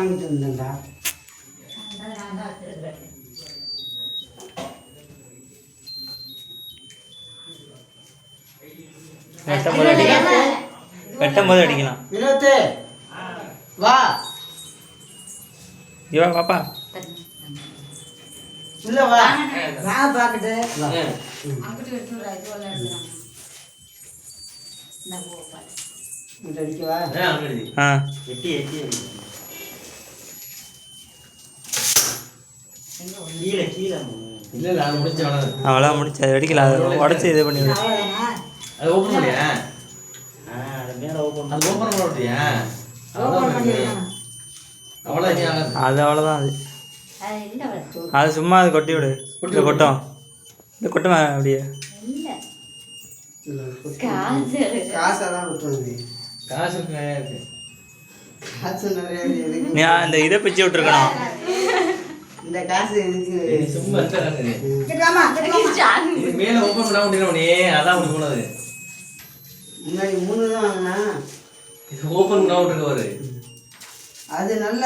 வாங்கிட்டு இருந்தேன்டா. வெட்டும்போது அடிக்கலாம். வினோத்து வா இவா பாப்பா உள்ள வா. வா பாக்கட்டு வா. இந்த அடிக்கவா? ஆ அவ்வளோ முடிச்சு அது வெடிக்கல. அதை உடச்சி இது பண்ணி விடு. அது ஓபன் பண்ணியா? அது ஓபன் பண்ண விட்டியா? அது அவ்வளோதான். அது சும்மா அது கொட்டி விடு. இந்த கொட்டும் இந்த கொட்டும் அப்படியே. காசாதான் விட்டுருது. காசு நிறையா இருக்கு. காசு நிறைய இருக்கு. நீ இந்த இதை பிச்சு விட்டுருக்கணும். இந்த காசு எனக்கு சும்மா மேல ஓபன் பண்ணா முடியல. அதான் உனக்கு போனது. முன்னாடி 3 தான் வாங்கினா இது ஓபன் பண்ணா விட்டுருக்கு. அது நல்ல